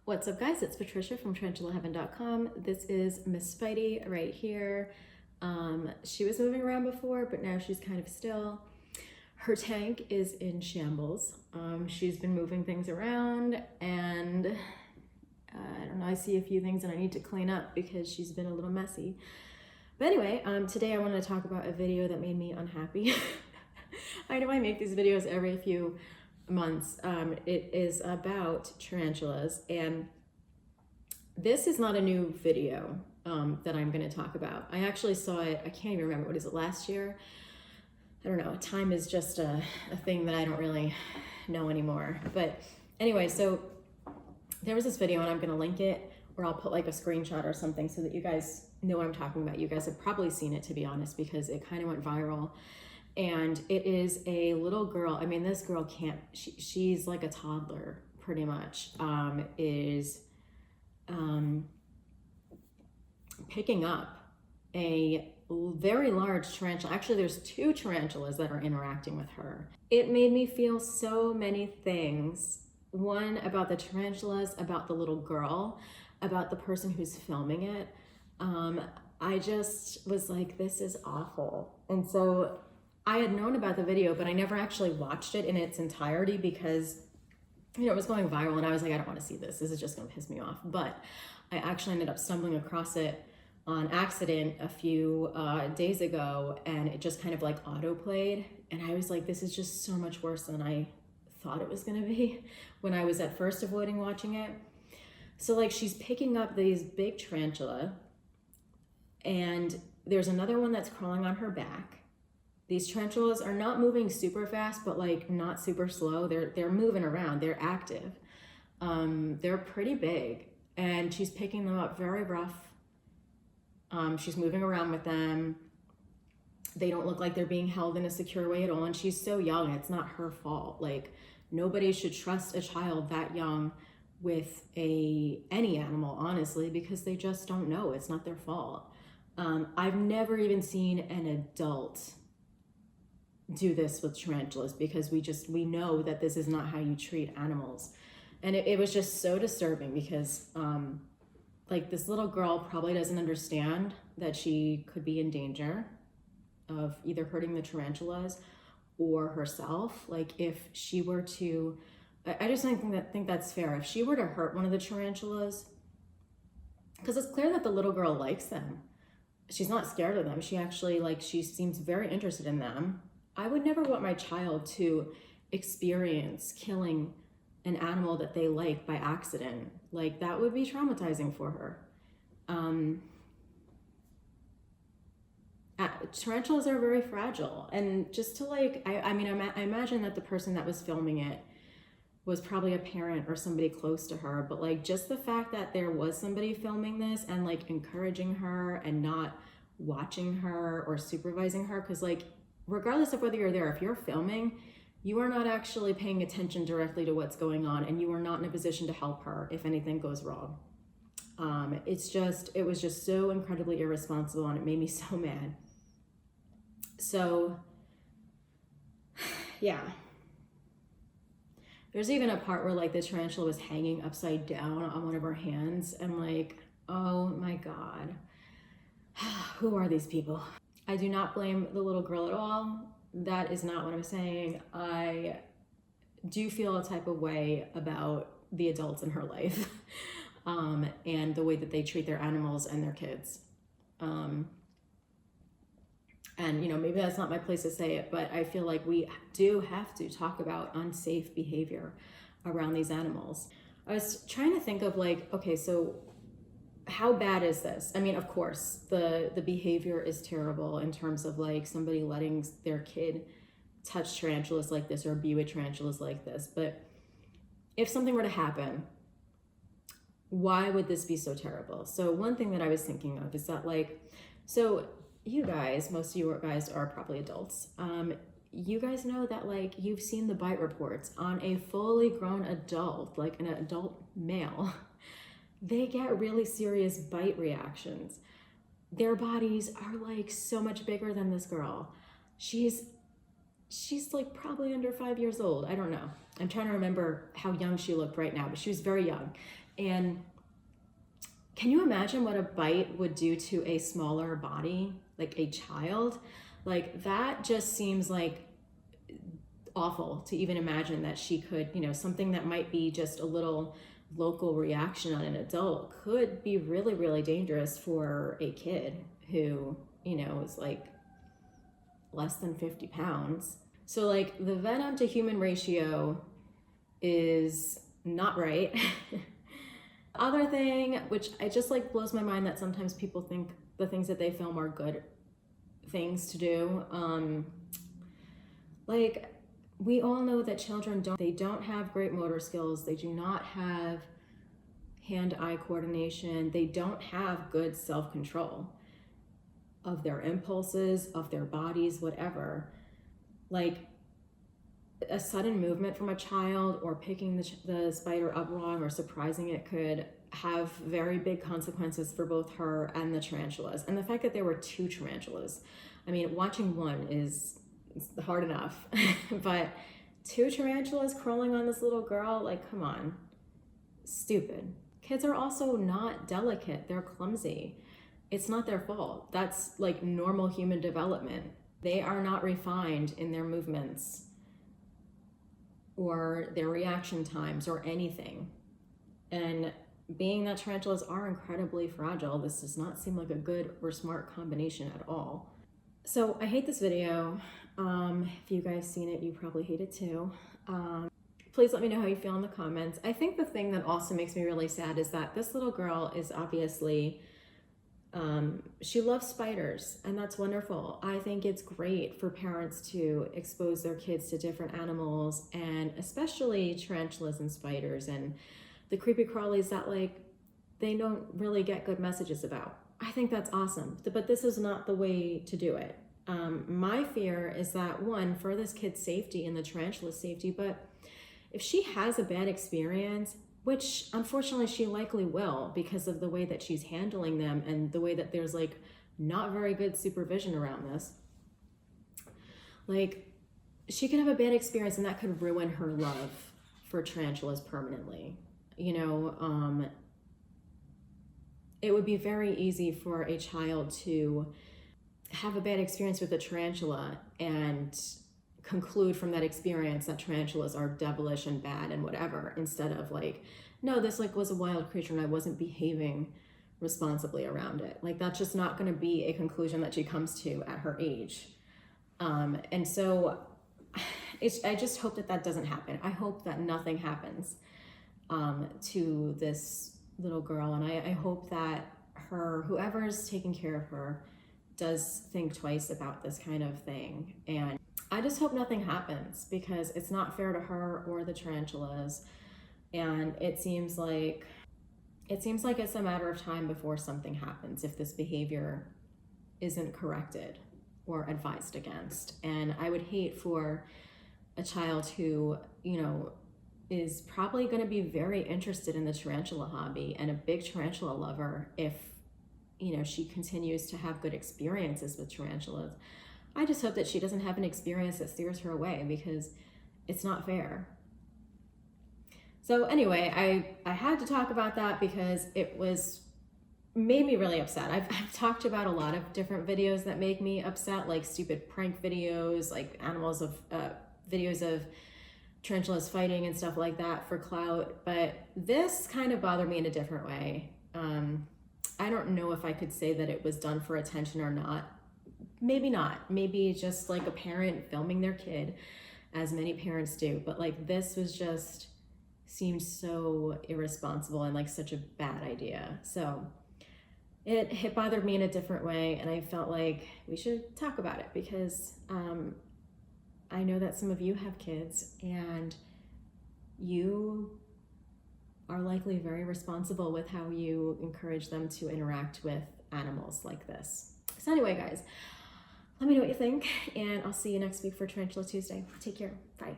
What's up, guys? It's Patricia from tarantulaheaven.com. This is Miss Spidey right here. She was moving around before, but now she's kind of still. Her tank is in shambles. She's been moving things around, and I don't know, I see a few things that I need to clean up because she's been a little messy. But anyway, today I wanted to talk about a video that made me unhappy. I know I make these videos every few months. It is about tarantulas, and this is not a new video that I'm going to talk about. I actually saw it, I can't even remember, what is it, last year? I don't know, time is just a thing that I don't really know anymore. But anyway, so there was this video, and I'm going to link it, or I'll put like a screenshot or something so that you guys know what I'm talking about. You guys have probably seen it, to be honest, because it kind of went viral. And it is a little girl. I mean, this girl can't, she's like a toddler, pretty much, is picking up a very large tarantula. Actually, there's two tarantulas that are interacting with her. It made me feel so many things. One, about the tarantulas, about the little girl, about the person who's filming it. I just was like, this is awful. And so I had known about the video, but I never actually watched it in its entirety because, you know, it was going viral, and I was like, I don't want to see this. This is just going to piss me off. But I actually ended up stumbling across it on accident a few days ago, and it just kind of like auto-played. And I was like, this is just so much worse than I thought it was going to be when I was at first avoiding watching it. So like, she's picking up these big tarantula, and there's another one that's crawling on her back. These tarantulas are not moving super fast, but like not super slow. They're moving around, they're active. They're pretty big, and she's picking them up very rough. She's moving around with them. They don't look like they're being held in a secure way at all. And she's so young, it's not her fault. Like, nobody should trust a child that young with any animal, honestly, because they just don't know. It's not their fault. I've never even seen an adult do this with tarantulas, because we know that this is not how you treat animals. And it was just so disturbing because like, this little girl probably doesn't understand that she could be in danger of either hurting the tarantulas or herself. Like, if she were to, I just don't think that's fair. If she were to hurt one of the tarantulas, because it's clear that the little girl likes them. She's not scared of them. She actually, like, she seems very interested in them. I would never want my child to experience killing an animal that they like by accident. Like, that would be traumatizing for her. Tarantulas are very fragile, and just to like, I mean, I imagine that the person that was filming it was probably a parent or somebody close to her, but like, just the fact that there was somebody filming this and like encouraging her and not watching her or supervising her, because like, regardless of whether you're there, if you're filming, you are not actually paying attention directly to what's going on, and you are not in a position to help her if anything goes wrong. It was just so incredibly irresponsible, and it made me so mad. So, yeah. There's even a part where like the tarantula was hanging upside down on one of her hands, and like, oh my God, who are these people? I do not blame the little girl at all. That is not what I'm saying. I do feel a type of way about the adults in her life and the way that they treat their animals and their kids. And, you know, maybe that's not my place to say it, but I feel like we do have to talk about unsafe behavior around these animals. I was trying to think of like, okay, so how bad is this? I mean, of course, the behavior is terrible in terms of like somebody letting their kid touch tarantulas like this or be with tarantulas like this. But if something were to happen, why would this be so terrible? So one thing that I was thinking of is that like, so you guys, most of you guys are probably adults. You guys know that like, you've seen the bite reports on a fully grown adult, like an adult male. They get really serious bite reactions. Their bodies are like so much bigger than this girl. She's like probably under 5 years old. I don't know. I'm trying to remember how young she looked right now, but she was very young. And can you imagine what a bite would do to a smaller body, like a child? Like that just seems like awful to even imagine that she could, something that might be just a little local reaction on an adult could be really, really dangerous for a kid who, is like less than 50 pounds. So like the venom to human ratio is not right. Other thing, which I just like blows my mind that sometimes people think the things that they film are good things to do. Like we all know that children don't have great motor skills. They do not have hand-eye coordination. They don't have good self-control of their impulses, of their bodies, whatever. Like a sudden movement from a child or picking the spider up wrong or surprising it could have very big consequences for both her and the tarantulas. And the fact that there were 2 tarantulas, I mean, watching one is hard enough, but 2 tarantulas crawling on this little girl, like, come on, stupid. Kids are also not delicate, they're clumsy. It's not their fault. That's like normal human development. They are not refined in their movements or their reaction times or anything. And being that tarantulas are incredibly fragile, this does not seem like a good or smart combination at all. So I hate this video. If you guys seen it, you probably hate it too. Please let me know how you feel in the comments. I think the thing that also makes me really sad is that this little girl is obviously, she loves spiders, and that's wonderful. I think it's great for parents to expose their kids to different animals, and especially tarantulas and spiders and the creepy crawlies that like they don't really get good messages about. I think that's awesome, but this is not the way to do it. My fear is that, one, for this kid's safety and the tarantula's safety, but if she has a bad experience, which unfortunately she likely will because of the way that she's handling them and the way that there's like not very good supervision around this, like she could have a bad experience and that could ruin her love for tarantulas permanently. It would be very easy for a child to have a bad experience with a tarantula and conclude from that experience that tarantulas are devilish and bad and whatever, instead of like, no, this like was a wild creature and I wasn't behaving responsibly around it. Like that's just not going to be a conclusion that she comes to at her age. And so I just hope that doesn't happen. I hope that nothing happens to this little girl, and I hope that whoever's taking care of her does think twice about this kind of thing. And I just hope nothing happens because it's not fair to her or the tarantulas. And it seems like it's a matter of time before something happens if this behavior isn't corrected or advised against. And I would hate for a child who, is probably going to be very interested in the tarantula hobby and a big tarantula lover if, she continues to have good experiences with tarantulas. I just hope that she doesn't have an experience that steers her away because it's not fair. So anyway, I had to talk about that because it made me really upset. I've talked about a lot of different videos that make me upset, like stupid prank videos, like videos of tarantulas fighting and stuff like that for clout. But this kind of bothered me in a different way. I don't know if I could say that it was done for attention or not. Maybe not. Maybe just like a parent filming their kid, as many parents do. But like this seemed so irresponsible and like such a bad idea. So it bothered me in a different way, and I felt like we should talk about it because I know that some of you have kids and you are likely very responsible with how you encourage them to interact with animals like this. So anyway, guys, let me know what you think, and I'll see you next week for Tarantula Tuesday. Take care. Bye.